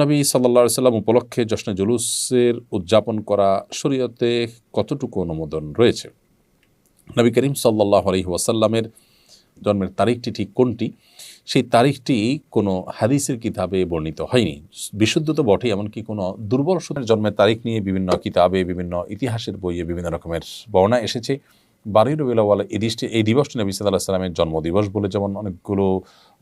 নবী সাল্লাল্লাহু আলাইহি সাল্লাম উপলক্ষে জশ্নে জুলুসের উদযাপন করা শরীয়তে কতটুকু অনুমোদন রয়েছে? নবী করিম সাল্লাল্লাহু আলাইহি ওয়াসাল্লামের জন্মের তারিখটি ঠিক কোনটি, সেই তারিখটি কোনো হাদিসের কিতাবে বর্ণিত হয়নি। বিশুদ্ধ তো বটেই, এমনকি কোনো দুর্বল সূত্রের জন্মের তারিখ নিয়ে বিভিন্ন কিতাবে, বিভিন্ন ইতিহাসের বইয়ে বিভিন্ন রকমের বর্ণনা এসেছে। 12ই রবিউল আউয়াল এই দিবসটি নবী সাল্লাল্লাহু আলাইহি সাল্লামের জন্মদিবস বলে যেমন অনেকগুলো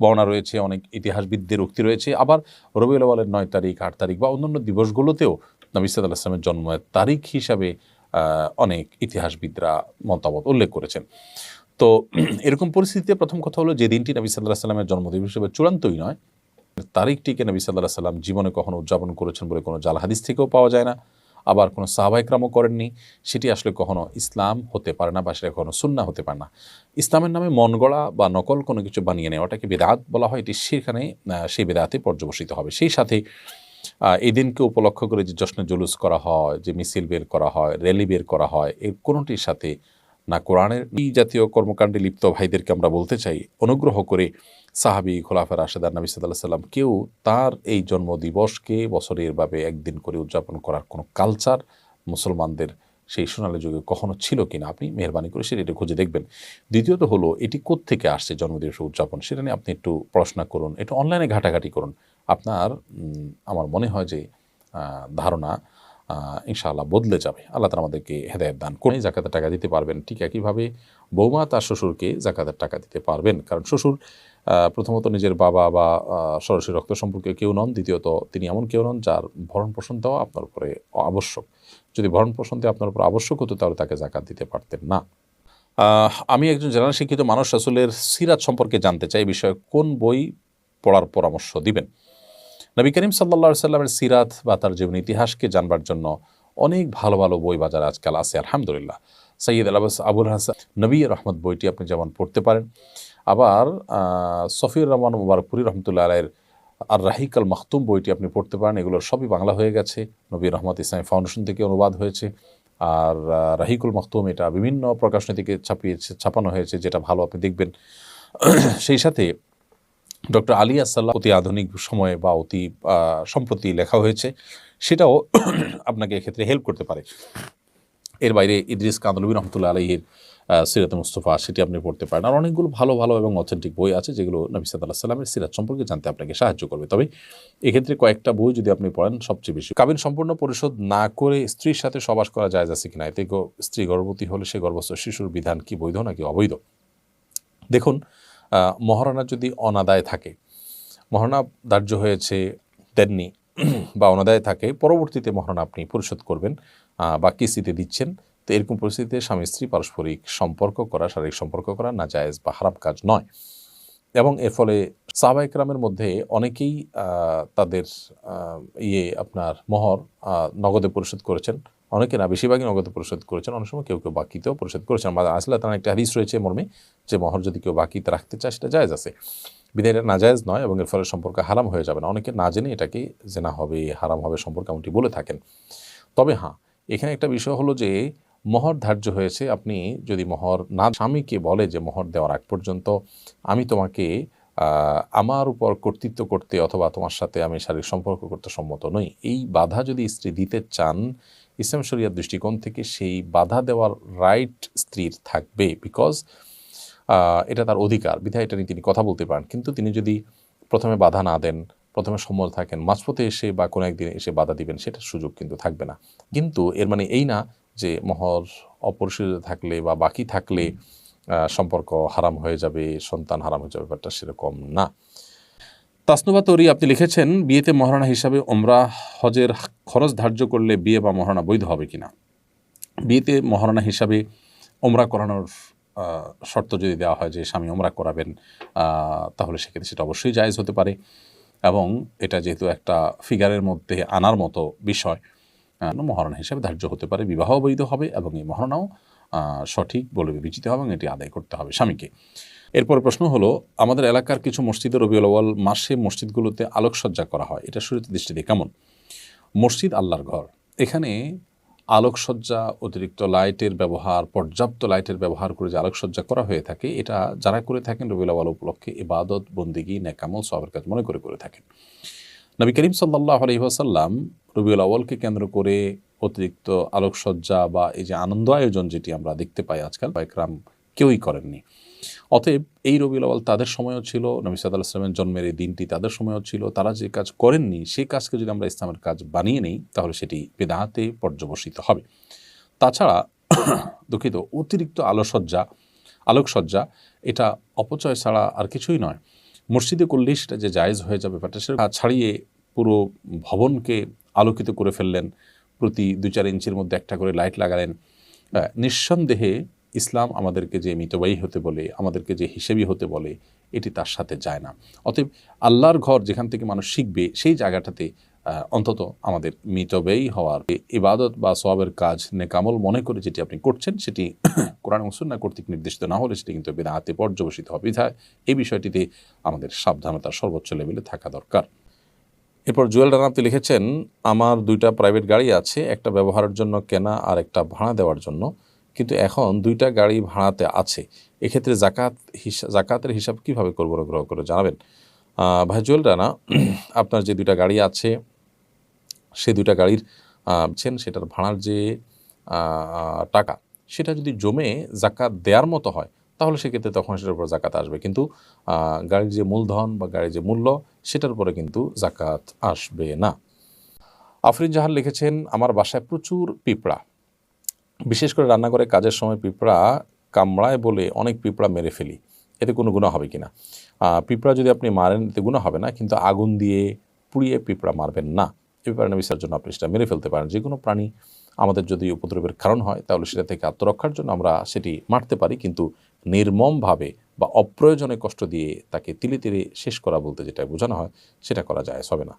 বর্ণনা রয়েছে, অনেক ইতিহাসবিদদের উক্তি রয়েছে। আবার রবিউল আউয়ালের 9 তারিখ, 8 তারিখ বা অন্যান্য দিবসগুলোতেও নবী সাল্লাল্লাহু আলাইহি সাল্লামের জন্মের তারিখ হিসাবে অনেক ইতিহাসবিদরা মতামত উল্লেখ করেছেন। তো এরকম পরিস্থিতিতে প্রথম কথা হলো, যে দিনটি নবী সাল্লাল্লাহু আলাইহি সাল্লামের জন্মদিবস হিসেবে চূড়ান্তই নয়, তারিখটিকে নবী সাল্লাল্লাহু আলাইহি সাল্লাম জীবনে কখনো উদযাপন করেছেন বলে কোনো জাল হাদিস থেকেও পাওয়া যায় না, আবার কোনো সাহাবা ইকরামও করেননি। সেটি আসলে কখনো ইসলাম হতে পারে না বা সেটা কখনো সুন্নাহ হতে পারে না। ইসলামের নামে মন গড়া বা নকল কোনো কিছু বানিয়ে নেওয়াটাকে বিদআত বলা হয়। এটি সেখানে সেই বিদআতে পর্যবসিত হবে। সেই সাথে এই দিনকে উপলক্ষ করে যে জশ্নে জুলুস করা হয়, যে মিছিল বের করা হয়, র্যালি বের করা হয়, এর কোনোটির সাথে না কোরআনের এই জাতীয় কর্মকাণ্ডে লিপ্ত ভাইদেরকে আমরা বলতে চাই, অনুগ্রহ করে সাহাবী, খোলাফায়ে রাশেদান, নবী সাল্লাল্লাহু আলাইহি সাল্লাম কেউ তার এই জন্মদিবসকে বছরের ভাবে একদিন করে উদযাপন করার কোনো কালচার মুসলমানদের সেই সোনালী যুগে কখনো ছিল কিনা, আপনি মেহরবানি করে সেটা খুঁজে দেখবেন। দ্বিতীয়ত হলো, এটি কোত্থেকে আসছে জন্মদিবস উদযাপন, সেটা নিয়ে আপনি একটু পড়াশোনা করুন, একটু অনলাইনে ঘাটাঘাটি করুন। আপনার আমার মনে হয় যে ধারণা ইনশাআল্লাহ বদলে যাবে। আল্লাহ তাআলা আমাদেরকে হেদায়েত দান করুন। যাকাতের টাকা দিতে পারবেন, ঠিক একইভাবে বৌমা তার শ্বশুরকে যাকাতের টাকা দিতে পারবেন। কারণ শ্বশুর প্রথমত নিজের বাবা বা সরাসরি রক্ত সম্পর্কে কেউ নন, দ্বিতীয়ত তিনি এমন কেউ নন যার ভরণ পোষণ দেওয়া আপনার উপরে আবশ্যক। যদি ভরণ পোষণ দেওয়া আপনার উপর আবশ্যক হতো, তাহলে তাকে যাকাত দিতে পারতেন না। আমি একজন জেনারেল শিক্ষিত মানুষ, রাসূলের সিরাত সম্পর্কে জানতে চাই, এই বিষয়ে কোন বই পড়ার পরামর্শ দিবেন? নবী করিম সাল্লাল্লাহু আলাইহি সাল্লামের সিরাত বা তার জীবন ইতিহাসকে জানবার জন্য অনেক ভালো ভালো বই বাজারে আজকাল আছে, আলহামদুলিল্লাহ। সৈয়দ আবুল হাসান নবী রহমত বইটি আপনি যেমন পড়তে পারেন, আবার সফিউর রহমান মুবারকপুরি রহমতুল্লাহ আলাইয়ের আর রাহিক আল মাখতুম বইটি আপনি পড়তে পারেন। এগুলোর সবই বাংলা হয়ে গেছে, নবী রহমত ইসলামী ফাউন্ডেশন থেকে অনুবাদ হয়েছে। আর রাহিকুল মাখতুম এটা বিভিন্ন প্রকাশনী থেকে ছাপানো হয়েছে, যেটা ভালো আপনি দেখবেন। সেই সাথে ডক্টর আলী আসাল্লাহ অতি আধুনিক সময়ে বা অতি সম্প্রতি লেখা হয়েছে, সেটাও আপনাকে এক্ষেত্রে হেল্প করতে পারে। এর বাইরে ইদ্রিস কান্দলবী রহমতুল্লাহ আলাইহির সিরাতে মুস্তফা, সেটি আপনি পড়তে পারেন। আর অনেকগুলো ভালো ভালো এবং অথেন্টিক বই আছে যেগুলো নবী সাল্লাল্লাহু আলাইহি সাল্লামের সিরাত সম্পর্কে জানতে আপনাকে সাহায্য করবে। তবে এক্ষেত্রে কয়েকটা বই যদি আপনি পড়েন, সবচেয়ে বেশি কাবিন সম্পূর্ণ পরিশোধ না করে স্ত্রীর সাথে সবাস করা জায়েজ আছে কিনা, এতে স্ত্রী গর্ভবতী হলে সে গর্ভস্থ শিশুর বিধান কি বৈধ নাকি অবৈধ? দেখুন, মহারণা যদি অনাদায় থাকে, মহারণা ধার্য হয়েছে দেননি বা অনাদায় থাকে, পরবর্তীতে মহারণা আপনি পরিশোধ করবেন বা কিস্তিতে দিচ্ছেন, তো এরকম পরিস্থিতিতে স্বামী স্ত্রী পারস্পরিক সম্পর্ক করা, শারীরিক সম্পর্ক করা না জায়েজ বা হারাম কাজ নয়। এবং এর ফলে সাহাবা ইকরামের মধ্যে অনেকেই তাদের আপনার মোহর নগদে পরিশোধ করেছেন, অনেকে না, বেশিরভাগই নগদে পরিশোধ করেছেন, অনেক সময় কেউ কেউ বাকিতেও পরিশোধ করেছেন। আসলে তার একটা হাদিস রয়েছে মর্মে যে মোহর যদি কেউ বাকিতে রাখতে চায় সেটা জায়েজ আছে, বিধায় এটা নাজায়েজ নয় এবং এর ফলে সম্পর্ক হারাম হয়ে যাবে না। অনেকে না জেনে এটাকে জেনা হবে, হারাম হবে সম্পর্ক এমনটি বলে থাকেন। তবে হ্যাঁ, এখানে একটা বিষয় হলো যে মোহর ধার্য হয়েছে, আপনি যদি মোহর না, স্বামীকে বলে যে মোহর দেওয়ার আগ পর্যন্ত আমি তোমাকে আমার উপর কর্তৃত্ব করতে অথবা তোমার সাথে আমি শারীরিক সম্পর্ক করতে সম্মত নই, এই বাধা যদি স্ত্রী দিতে চান, ইসলাম শরিয়ার দৃষ্টিকোণ থেকে সেই বাধা দেওয়ার রাইট স্ত্রীর থাকবে, বিকজ এটা তার অধিকার, বিধায় এটা নিয়ে তিনি কথা বলতে পারেন। কিন্তু তিনি যদি প্রথমে বাধা না দেন, প্রথমে সম্মত থাকেন, মাঝপথে এসে বা কোনো একদিন এসে বাধা দিবেন, সেটার সুযোগ কিন্তু থাকবে না। কিন্তু এর মানে এই না যে মোহর অপরিশোধিত থাকলে বা বাকি থাকলে সম্পর্ক হারাম হয়ে যাবে, সন্তান হারাম হয়ে যাবে, ব্যাপারটা সেরকম না। তাসনুবা তরি আপনি লিখেছেন, বিয়েতে মহারণা হিসাবে ওমরা হজের খরচ ধার্য করলে বিয়ে বা মহারণা বৈধ হবে কিনা? বিয়েতে মহারণা হিসাবে ওমরা করানোর শর্ত যদি দেওয়া হয় যে স্বামী ওমরা করাবেন, তাহলে সেক্ষেত্রে সেটা অবশ্যই জায়েজ হতে পারে। এবং এটা যেহেতু একটা ফিগারের মধ্যে আনার মতো বিষয়, মহারণা হিসাবে ধার্য হতে পারে, বিবাহ বৈধ হবে এবং এই মহারণাও সঠিক বলে বিবেচিত হবে এবং এটি আদায় করতে হবে স্বামীকে। এরপর প্রশ্ন হলো, আমাদের এলাকার কিছু মসজিদে রবিউল আউয়াল মাসে মসজিদগুলোতে আলোকসজ্জা করা হয়, এটা শরীয়তের দৃষ্টিতে কেমন? মসজিদ আল্লাহর ঘর, এখানে আলোকসজ্জা, অতিরিক্ত লাইটের ব্যবহার, পর্যাপ্ত লাইটের ব্যবহার করে যে আলোকসজ্জা করা হয়ে থাকে, এটা যারা করে থাকেন রবিউল আউয়াল উপলক্ষে ইবাদত, বন্দেগী, নেক আমল, সওয়াবের কাজ মনে করে থাকেন। নবী করিম সাল্লাল্লাহু আলাইহি ওয়াসাল্লাম রবিউল আউয়ালকে কেন্দ্র করে অতিরিক্ত আলোকসজ্জা বা এই যে আনন্দ আয়োজন যেটি আমরা দেখতে পাই আজকাল একরাম কেউই করেননি। অতএব এই রবিউল আউয়াল তাদের সময়ও ছিল, নবী সাল্লাল্লাহু আলাইহি ওয়াসাল্লামের জন্মের এই দিনটি তাদের সময়ও ছিল। তারা যে কাজ করেননি সেই কাজকে যদি আমরা ইসলামের কাজ বানিয়ে নিই তাহলে সেটি বিদআতে পর্যবসিত হবে। তাছাড়া দুঃখিত, অতিরিক্ত আলোকসজ্জা এটা অপচয় ছাড়া আর কিছুই নয়। মসজিদে করলেই সেটা যে জায়েজ হয়ে যাবে ব্যাপারটা সেটা ছাড়িয়ে পুরো ভবনকে আলোকিত করে ফেললেন, প্রতি 2-4 ইঞ্চির মধ্যে একটা করে লাইট লাগালেন। নিঃসন্দেহে ইসলাম আমাদেরকে যে মিতব্যয়ী হতে বলে, আমাদেরকে যে হিসেবি হতে বলে, এটি তার সাথে যায় না। অতএব আল্লাহর ঘর যেখান থেকে মানুষ শিখবে সেই জায়গাটাতে অন্তত আমাদের মিতব্যয়ী হওয়ার, ইবাদত বা সওয়াবের কাজ নেকামল মনে করে যেটি আপনি করছেন সেটি কোরআন ও সুন্নাহ কর্তৃক নির্দেশিত না হলে সেটি কিন্তু বিদআতে পর্যবসিত হবে। বিধায় এই বিষয়টিতে আমাদের সাবধানতা সর্বোচ্চ লেভেলে থাকা দরকার। এরপর জুয়েল রানা আপনি লিখেছেন, আমার 2টা প্রাইভেট গাড়ি আছে, একটা ব্যবহারের জন্য কেনা আর একটা ভাড়া দেওয়ার জন্য, কিন্তু এখন 2টা গাড়ি ভাড়াতে আছে। এক্ষেত্রে জাকাতের হিসাব কীভাবে করবো অনুগ্রহ করে জানাবেন। ভাই জুয়েল রানা, আপনার যে 2টা গাড়ি আছে সেই 2টা গাড়ির সেটার ভাড়ার যে টাকা সেটা যদি জমে জাকাত দেওয়ার মতো হয় তাহলে সেক্ষেত্রে তখন সেটার উপর জাকাত আসবে, কিন্তু গাড়ির যে মূলধন বা গাড়ির যে মূল্য সেটার উপরে কিন্তু জাকাত আসবে না। আফরিন জাহান লিখেছেন, আমার বাসায় প্রচুর পিঁপড়া, বিশেষ করে রান্নাঘরে কাজের সময় পিঁপড়া কামড়ায় বলে অনেক পিঁপড়া মেরে ফেলি, এতে কোনো গুনাহ হবে কিনা? পিঁপড়া যদি আপনি মারেন এতে গুনাহ হবে না, কিন্তু আগুন দিয়ে পুড়িয়ে পিঁপড়া মারবেন না। এ ব্যাপারে নবীর জন্য আপনি সেটা মেরে ফেলতে পারেন। যে কোনো প্রাণী আমাদের যদি উপদ্রবের কারণ হয় তাহলে সেটা থেকে আত্মরক্ষার জন্য আমরা সেটি মারতে পারি, কিন্তু নির্মমভাবে বা অপ্রয়োজনে কষ্ট দিয়ে তাকে তিলে তিলে শেষ করা বলতে যেটা বোঝানো হয় সেটা করা যায় হবে না।